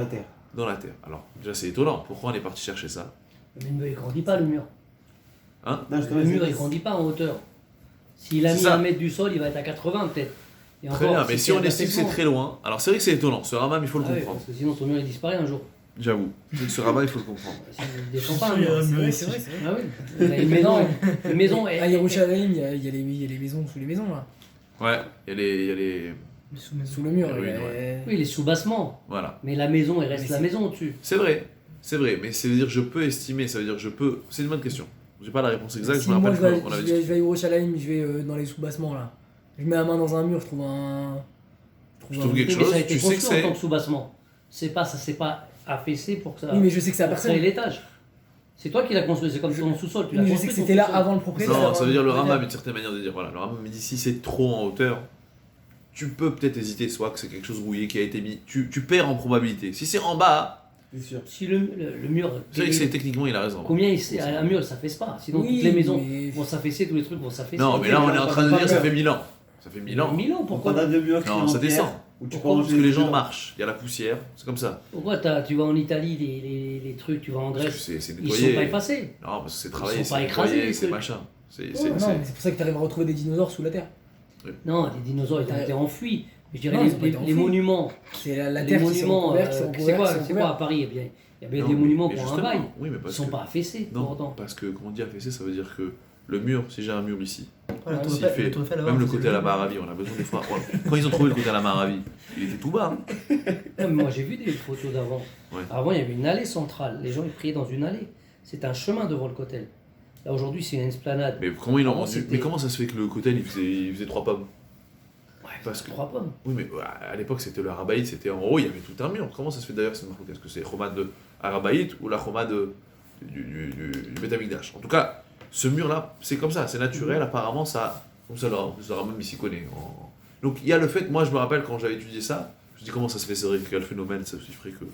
La terre. dans la terre. Alors, déjà, c'est étonnant. Pourquoi on est parti chercher ça? Mais il ne grandit pas le mur. Hein? Non, Le mur, il ne grandit pas en hauteur. S'il a C'est mis ça. 1 mètre du sol, il va être à 80 peut-être. Et Très encore, bien, mais si on estime que c'est très loin, alors c'est vrai que c'est étonnant. Ce Rambam, il faut le Ah oui, comprendre. parce que sinon ton mur il disparaît un jour. J'avoue. Ce Rambam, il faut le comprendre. Ça ne descend pas un Il y a mur. un mur C'est ici. vrai, c'est vrai. Ah oui. Il y a une maison. À Yerushalayim, il y a les maisons sous les maisons là. Ouais, il y a les... Sous le mur. Oui, il y a- ouais. Oui, les sous-bassements. Voilà. Mais la maison, elle reste Mais la c'est- maison au-dessus. C'est vrai, mais ça veut dire je peux estimer, ça veut dire je peux... C'est une bonne question. J'ai pas la réponse exacte, Si je me moi rappelle je qu'on avait vais, dit. je vais à Yerushalayim, je vais dans les sous-bassements là. Je mets la main dans un mur, je trouve un. Je trouve quelque Oui, mais chose, ça a été tu sais que construit en c'est... tant que sous-bassement. Ça s'est pas affaissé pour que ça. Oui, mais je sais que c'est à pour personne. créer l'étage. C'est toi qui l'as construit, c'est comme ton sous-sol. Tu l'as Mais je sais construit. que ton c'était là sous-sol. avant le propriétaire. Non, ça veut dire le Propriétaire. Rambam, une certaine manière de dire, voilà, le Rambam me dit si c'est trop en hauteur, tu peux peut-être hésiter, soit que c'est quelque chose rouillé qui a été mis, tu perds en probabilité. Si c'est en bas, C'est sûr. Si le mur. c'est vrai que c'est techniquement il a raison. Combien un mur, ça s'affaisse pas. Sinon, Oui, toutes les maisons mais- vont s'affaisser, tous les trucs vont s'affaisser. Non, mais là on est en train de dire ça fait 1000 ans. Ça fait 1000 ans. 1000 ans, Pourquoi pourquoi t'as deux murs qui Non, sont ça en pierre, descend. où tu peux Pourquoi ranger Parce que les des gens murs. marchent, il y a la poussière, c'est comme ça. Pourquoi tu vas en Italie, les trucs, tu vas en Parce que Grèce, c'est ils sont pas nettoyé. effacés. Non, parce que c'est travaillé, Ils sont pas c'est écrasés, nettoyé, les c'est trucs. machin. Non, mais c'est pour ça que tu arrives à retrouver des dinosaures sous la terre. Non, les dinosaures ils ont été enfouis. Je dirais Non, ils ont pas été les enfouis. monuments. C'est la Les terre qui s'est monuments, recouverte, c'est quoi à Paris? Eh bien, il y a bien des monuments pour un justement, bail. Oui, mais Ils parce sont que... pas affaissés pour Non, autant. parce que quand on dit affaissé, ça veut dire que le mur, si j'ai un mur ici, Ouais, la tour s'il Eiffel, fait- la tour Eiffel, là-bas, même le c'est côté à la Maravi, on a besoin des fois. Quand ils ont trouvé le côté à la Maravi, il était tout bas. Hein. Non, mais moi j'ai vu des photos d'avant. Ouais. Avant il y avait une allée centrale. Les gens ils priaient dans une allée. C'était un chemin devant le cotel. Là aujourd'hui c'est une esplanade. Mais comment ils l'ont Avant, rendu c'était- Mais comment ça se fait que le cotel il faisait 3 pommes? Ouais, parce que- 3 pommes. Oui, mais à l'époque c'était le Harabaït, c'était en haut, il y avait tout un mur. Comment ça se fait d'ailleurs cette marque? Est-ce que c'est Choma de Harabaït ou la Choma du Beth Amikdash? En tout cas, ce mur-là, c'est comme ça, c'est naturel, apparemment ça. Comme ça, le Rambam il s'y connaît. Donc il y a le fait, moi je me rappelle quand j'avais étudié ça, je me dis comment ça se fait, c'est vrai quel phénomène, ça aussi ferait que.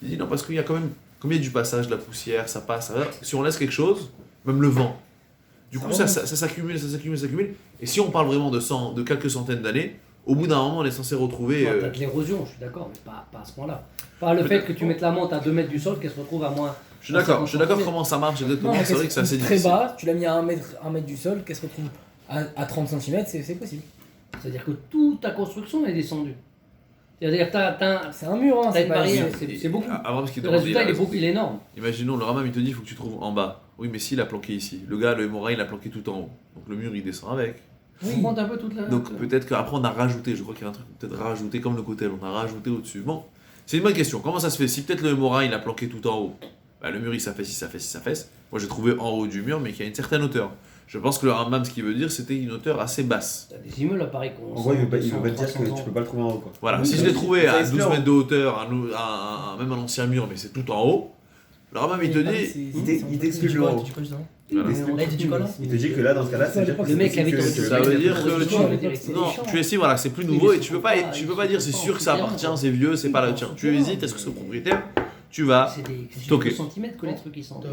Il dit non, parce qu'il y a quand même, comme il y a du passage, de la poussière, ça passe, ça va. Si on laisse quelque chose, même le vent, du coup ça s'accumule, ça s'accumule, ça s'accumule. Et si on parle vraiment de quelques centaines d'années, au bout d'un moment on est censé retrouver. Non, t'as de l'érosion, je suis d'accord, mais pas à ce point-là. Pas le fait que tu mettes la menthe à 2 mètres du sol, qu'elle se retrouve à moins. Je suis d'accord comment ça marche exactement, Non, c'est vrai que c'est assez très difficile. bas, tu l'as mis à 1 mètre du sol, qu'elle se retrouve à 30 cm, c'est possible. C'est-à-dire que toute ta construction est descendue. C'est-à-dire que t'as C'est un mur, hein, T'as c'est une pas. barrière. c'est- C'est beaucoup. Avant, parce qu'il le te résultat dit, il est énorme. imaginons, le Rambam il te dit il faut que tu trouves en bas. Oui, mais s'il a planqué ici, le gars, le hémorragie, il a planqué tout en haut. Donc le mur il descend avec. On monte un peu toute la. Donc peut-être qu'après on a rajouté, je crois qu'il y a un truc, peut-être rajouté comme le cotel, on a rajouté au-dessus. Bon, c'est une bonne question. Comment ça se fait? Si peut-être le hémorragie il a planqué tout en haut, bah, le mur il s'affaisse. Moi j'ai trouvé en haut du mur, mais qui a une certaine hauteur. Je pense que le Rambam, ce qu'il veut dire, c'était une hauteur assez basse. T'as des immeubles à Paris qu'on. En gros, il veut pas dire que tu peux pas le trouver en haut, quoi. Voilà, Oui, si ça- je l'ai trouvé ça à explique 12 mètres de hauteur, même un ancien mur, mais c'est tout en haut, le Rambam il te dit. Il t'explique le haut. Voilà. Là, il dit du quoi, là Il te dit que là, dans ce cas-là, c'est déjà Le mec avait Ça veut dire que tu. non, tu estimes voilà, c'est plus nouveau et tu peux pas dire c'est sûr que ça appartient, c'est vieux, c'est pas le tien. Tu hésites, est-ce que c'est le propriétaire? Tu vas. C'est des stocker. centimètres que les trucs ils s'enterrent.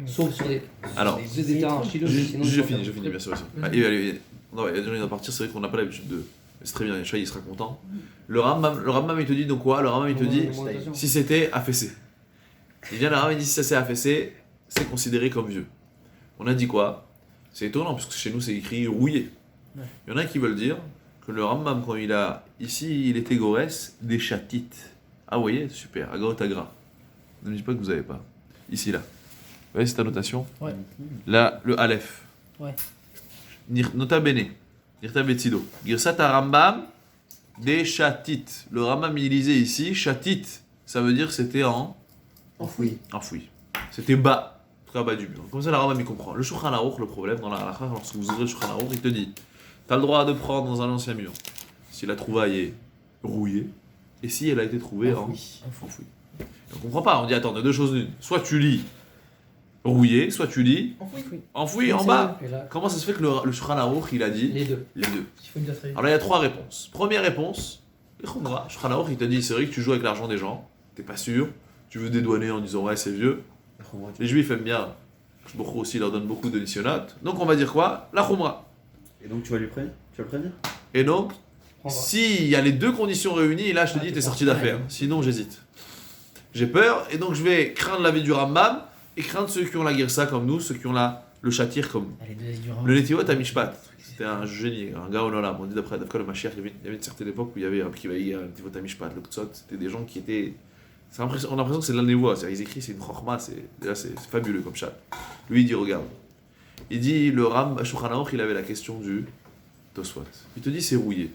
Sauf sur des. Alors, des terrains argileux, sinon ils je s'enterrent. finis bien sûr aussi. Allez, non, il y a des gens qui doivent partir, c'est vrai qu'on n'a pas l'habitude de. C'est très bien, Yachai il sera content. Le Rambam il te dit donc quoi? Le Rambam il te dit si c'était affaissé. Il vient le Rambam il dit si ça s'est affaissé, c'est considéré comme vieux. On a dit quoi? C'est étonnant parce que chez nous c'est écrit rouillé. Ouais. Il y en a qui veulent dire que le Rambam quand il a ici il était Gorès des chatites. Ah vous voyez, super, agra. Ne me dites pas que vous n'avez pas. Ici là. Vous voyez cette annotation? Ouais. Là, le Aleph. Ouais. Nota bene. Nirta Betsido. Girsat Rambam des chatites. Le Rambam il lisait ici, chatite, ça veut dire c'était enfoui. enfoui. C'était bas, très bas du mur. Comme ça, le Rambam il comprend. Le Shulchan Aruch, le problème dans la halakha, lorsque vous ouvrez le Shulchan Aruch, il te dit t'as le droit de prendre dans un ancien mur si la trouvaille est rouillée et si elle a été trouvée enfouie. On comprend pas, on dit attends, on a deux choses l'une. Soit tu lis rouillé, soit tu lis enfoui en bas. Et là, Comment ça se fait que le Shulchan Aruch il a dit les deux. les deux? Il faut une date. Alors là, il y a trois réponses. Première réponse, le Khumra. Shulchan Aruch, il t'a dit, c'est vrai que tu joues avec l'argent des gens, t'es pas sûr, tu veux dédouaner en disant ouais, c'est vieux. Les Juifs aiment bien, Shbokhu aussi leur donne beaucoup de nissionat. Donc on va dire quoi? La Khumra. Et donc tu vas le prévenir? Et donc, On va. s'il y a les deux conditions réunies, là je te dis, t'es sorti d'affaire. Sinon, j'hésite. J'ai peur, et donc je vais craindre l'avis du Rambam, et craindre ceux qui ont la Girsa comme nous, ceux qui ont le Shatir comme nous. Allez, deux du Rambam. Le Netivot à Mishpat, c'était un génie, un gars au Olam. On dit d'après le Mashiach, il y avait une certaine époque où il y avait un Kivaï, un Netivot à Mishpat, le Ktsot, c'était des gens qui étaient. On a l'impression que c'est de la névoie, ils écrivent, c'est une chorma, c'est fabuleux comme chat. Lui il dit, regarde, il dit, le Ram Shulchan Aruch, il avait la question du Tosfot. Il te dit, c'est rouillé.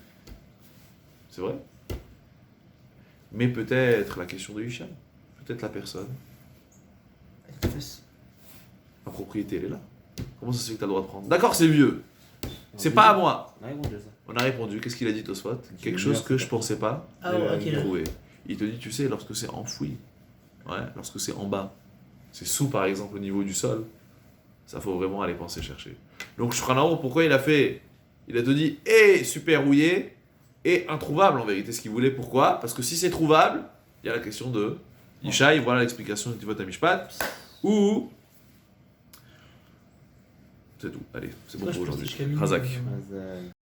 C'est vrai. Mais peut-être la question de Hisham, peut-être la personne, la propriété elle est là. Comment ça se fait que tu as le droit de prendre? D'accord, c'est vieux. C'est pas à moi. On a répondu, qu'est-ce qu'il a dit Tosfot? Quelque chose que je pensais pas Ah ouais, ok. trouver. Il te dit, tu sais, lorsque c'est enfoui, lorsque c'est en bas, c'est sous par exemple au niveau du sol, ça faut vraiment aller penser chercher. Donc Shulchan Aruch, pourquoi il a te dit, super rouillé, et introuvable en vérité, ce qu'il voulait, pourquoi? Parce que si c'est trouvable, il y a la question de Yishai, voilà l'explication du Tivot Mishpat, ou. C'est tout, allez, c'est bon pour aujourd'hui. Razak. Mazal.